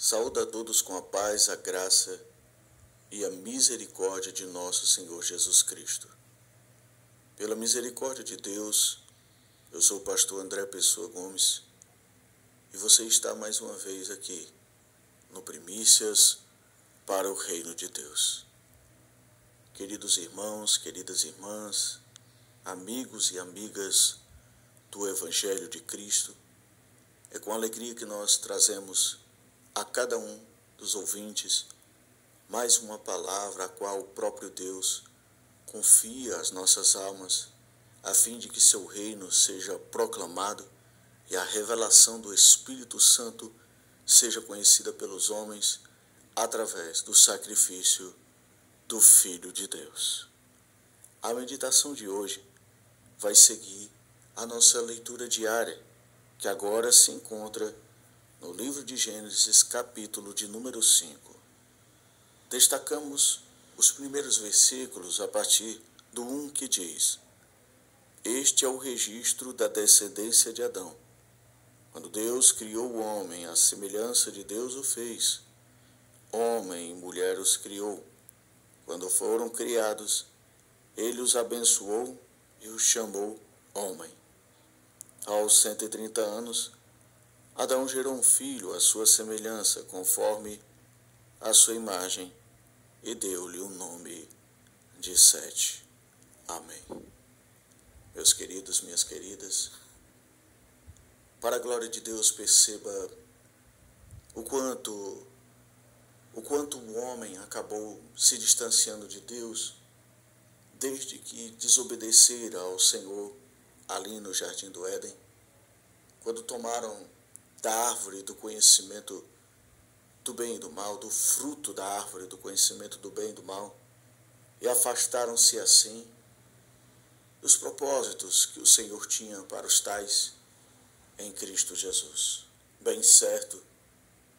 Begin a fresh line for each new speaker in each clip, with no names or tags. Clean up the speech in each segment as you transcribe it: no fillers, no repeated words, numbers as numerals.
Saúdo a todos com a paz, a graça e a misericórdia de nosso Senhor Jesus Cristo. Pela misericórdia de Deus, eu sou o pastor André Pessoa Gomes e você está mais uma vez aqui no Primícias para o Reino de Deus. Queridos irmãos, queridas irmãs, amigos e amigas do Evangelho de Cristo, é com alegria que nós trazemos a cada um dos ouvintes mais uma palavra a qual o próprio Deus confia às nossas almas, a fim de que seu reino seja proclamado e a revelação do Espírito Santo seja conhecida pelos homens através do sacrifício do Filho de Deus. A meditação de hoje vai seguir a nossa leitura diária, que agora se encontra no livro de Gênesis, capítulo de número 5. Destacamos os primeiros versículos a partir do 1 que diz: Este é o registro da descendência de Adão. Quando Deus criou o homem, à semelhança de Deus o fez. Homem e mulher os criou. Quando foram criados, ele os abençoou e os chamou homem. Aos 130 anos, Adão gerou um filho à sua semelhança, conforme a sua imagem, e deu-lhe o nome de Sete. Amém. Meus queridos, minhas queridas, para a glória de Deus, perceba o quanto o homem acabou se distanciando de Deus desde que desobedeceram ao Senhor ali no Jardim do Éden, quando tomaram da árvore do conhecimento do bem e do mal, do fruto da árvore do conhecimento do bem e do mal, e afastaram-se assim dos propósitos que o Senhor tinha para os tais em Cristo Jesus. Bem certo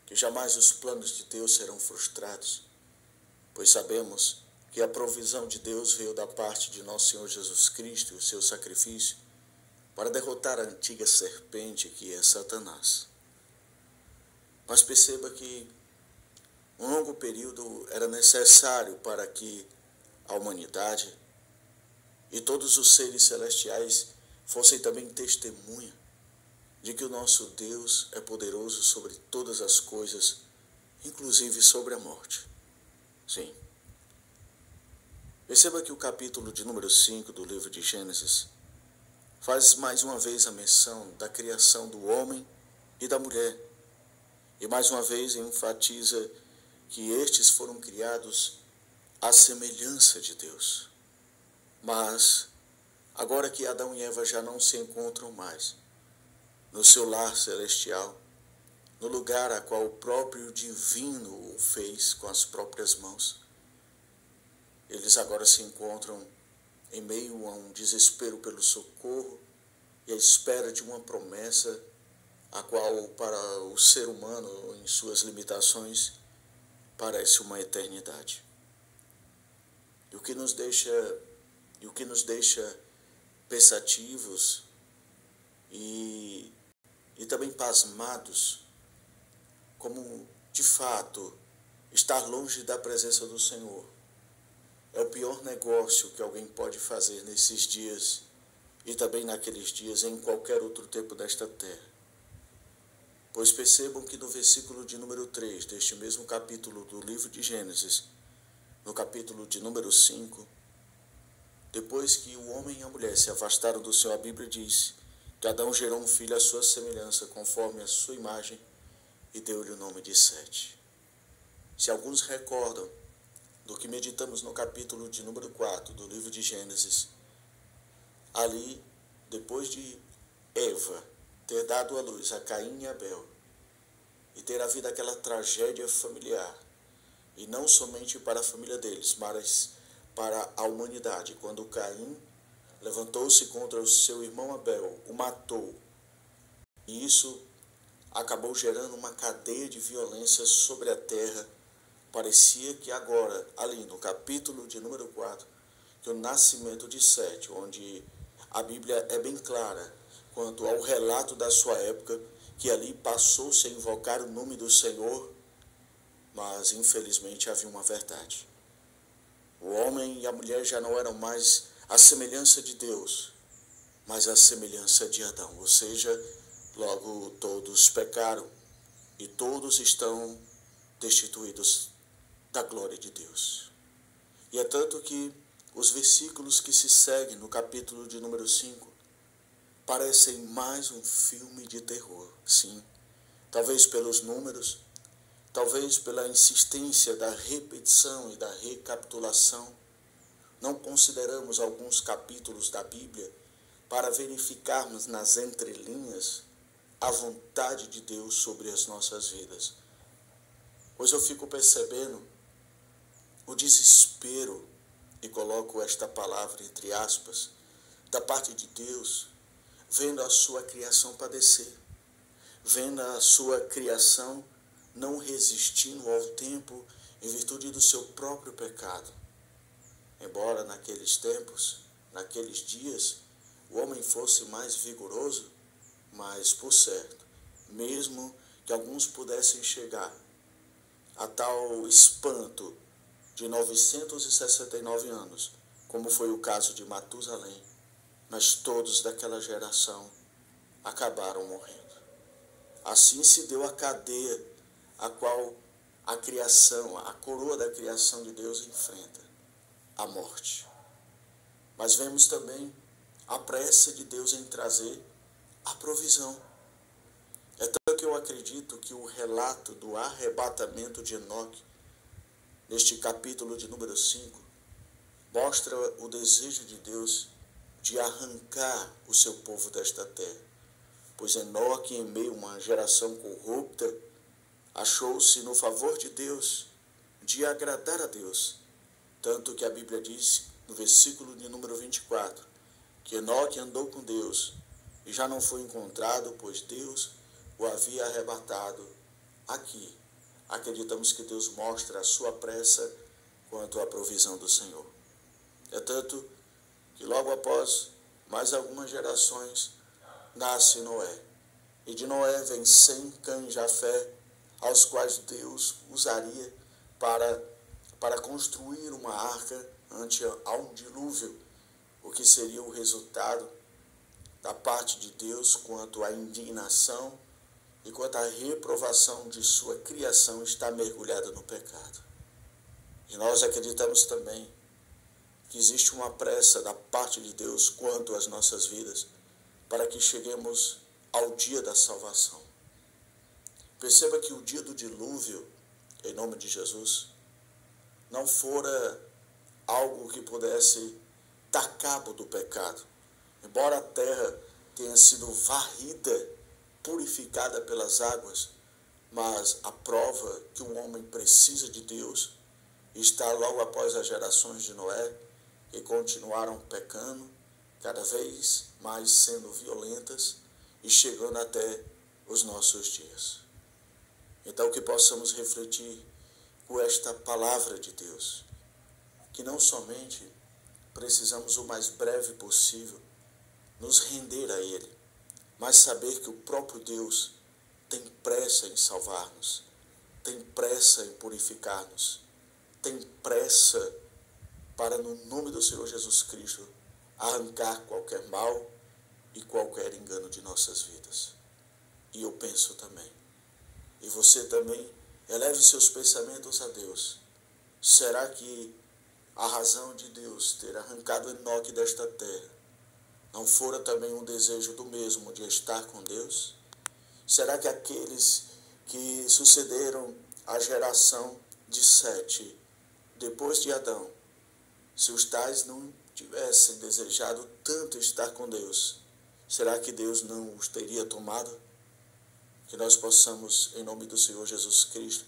que jamais os planos de Deus serão frustrados, pois sabemos que a provisão de Deus veio da parte de nosso Senhor Jesus Cristo e o seu sacrifício para derrotar a antiga serpente que é Satanás. Mas perceba que um longo período era necessário para que a humanidade e todos os seres celestiais fossem também testemunha de que o nosso Deus é poderoso sobre todas as coisas, inclusive sobre a morte. Sim. Perceba que o capítulo de número 5 do livro de Gênesis faz mais uma vez a menção da criação do homem e da mulher. E mais uma vez enfatiza que estes foram criados à semelhança de Deus. Mas, agora que Adão e Eva já não se encontram mais no seu lar celestial, no lugar a qual o próprio divino o fez com as próprias mãos, eles agora se encontram em meio a um desespero pelo socorro e à espera de uma promessa a qual, para o ser humano, em suas limitações, parece uma eternidade. E o que nos deixa pensativos e também pasmados, como, de fato, estar longe da presença do Senhor é o pior negócio que alguém pode fazer nesses dias e também naqueles dias, em qualquer outro tempo desta terra. Pois percebam que no versículo de número 3 deste mesmo capítulo do livro de Gênesis, no capítulo de número 5, depois que o homem e a mulher se afastaram do Senhor, a Bíblia diz que Adão gerou um filho à sua semelhança, conforme a sua imagem, e deu-lhe o nome de Sete. Se alguns recordam do que meditamos no capítulo de número 4 do livro de Gênesis, ali, depois de Eva ter dado à luz a Caim e Abel, e ter havido aquela tragédia familiar, e não somente para a família deles, mas para a humanidade, quando Caim levantou-se contra o seu irmão Abel, o matou, e isso acabou gerando uma cadeia de violência sobre a terra. Parecia que agora, ali no capítulo de número 4, que o nascimento de Sete, onde a Bíblia é bem clara quanto ao relato da sua época, que ali passou-se a invocar o nome do Senhor mas infelizmente havia uma verdade. O homem e a mulher já não eram mais a semelhança de Deus, mas a semelhança de Adão, ou seja, logo todos pecaram e todos estão destituídos da glória de Deus. E é tanto que os versículos que se seguem no capítulo de número 5 parecem mais um filme de terror, sim, talvez pelos números, talvez pela insistência da repetição e da recapitulação. Não consideramos alguns capítulos da Bíblia para verificarmos nas entrelinhas a vontade de Deus sobre as nossas vidas. Pois eu fico percebendo o desespero, e coloco esta palavra entre aspas, da parte de Deus, vendo a sua criação padecer, vendo a sua criação não resistindo ao tempo em virtude do seu próprio pecado. Embora naqueles tempos, naqueles dias, o homem fosse mais vigoroso, mas por certo, mesmo que alguns pudessem chegar a tal espanto de 969 anos, como foi o caso de Matusalém, mas todos daquela geração acabaram morrendo. Assim se deu a cadeia a qual a criação, a coroa da criação de Deus enfrenta, a morte. Mas vemos também a pressa de Deus em trazer a provisão. É tanto que eu acredito que o relato do arrebatamento de Enoque, neste capítulo de número 5, mostra o desejo de Deus de arrancar o seu povo desta terra. Pois Enoque, em meio a uma geração corrupta, achou-se no favor de Deus, de agradar a Deus. Tanto que a Bíblia diz, no versículo de número 24, que Enoque andou com Deus e já não foi encontrado, pois Deus o havia arrebatado. Aqui, acreditamos que Deus mostra a sua pressa quanto à provisão do Senhor. É tanto que logo após mais algumas gerações, nasce Noé. E de Noé vem Sem, Cã e Jafé, aos quais Deus usaria para construir uma arca ante ao dilúvio, o que seria o resultado da parte de Deus quanto à indignação e quanto à reprovação de sua criação está mergulhada no pecado. E nós acreditamos também que existe uma pressa da parte de Deus quanto às nossas vidas, para que cheguemos ao dia da salvação. Perceba que o dia do dilúvio, em nome de Jesus, não fora algo que pudesse dar cabo do pecado. Embora a terra tenha sido varrida, purificada pelas águas, mas a prova que o homem precisa de Deus está logo após as gerações de Noé, que continuaram pecando, cada vez mais sendo violentas e chegando até os nossos dias. Então que possamos refletir com esta palavra de Deus, que não somente precisamos o mais breve possível nos render a Ele, mas saber que o próprio Deus tem pressa em salvar-nos, tem pressa em purificar-nos, tem pressa para, no nome do Senhor Jesus Cristo, arrancar qualquer mal e qualquer engano de nossas vidas. E eu penso também, e você também, eleve seus pensamentos a Deus. Será que a razão de Deus ter arrancado Enoque desta terra não fora também um desejo do mesmo de estar com Deus? Será que aqueles que sucederam a geração de Sete, depois de Adão, se os tais não tivessem desejado tanto estar com Deus, será que Deus não os teria tomado? Que nós possamos, em nome do Senhor Jesus Cristo,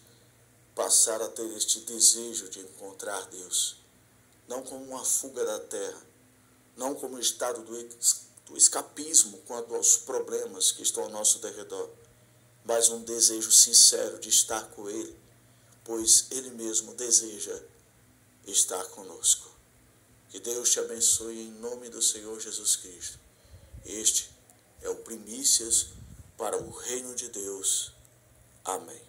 passar a ter este desejo de encontrar Deus, não como uma fuga da terra, não como um estado do escapismo quanto aos problemas que estão ao nosso derredor, mas um desejo sincero de estar com Ele, pois Ele mesmo deseja estar conosco. Que Deus te abençoe em nome do Senhor Jesus Cristo. Este é o Primícias para o Reino de Deus. Amém.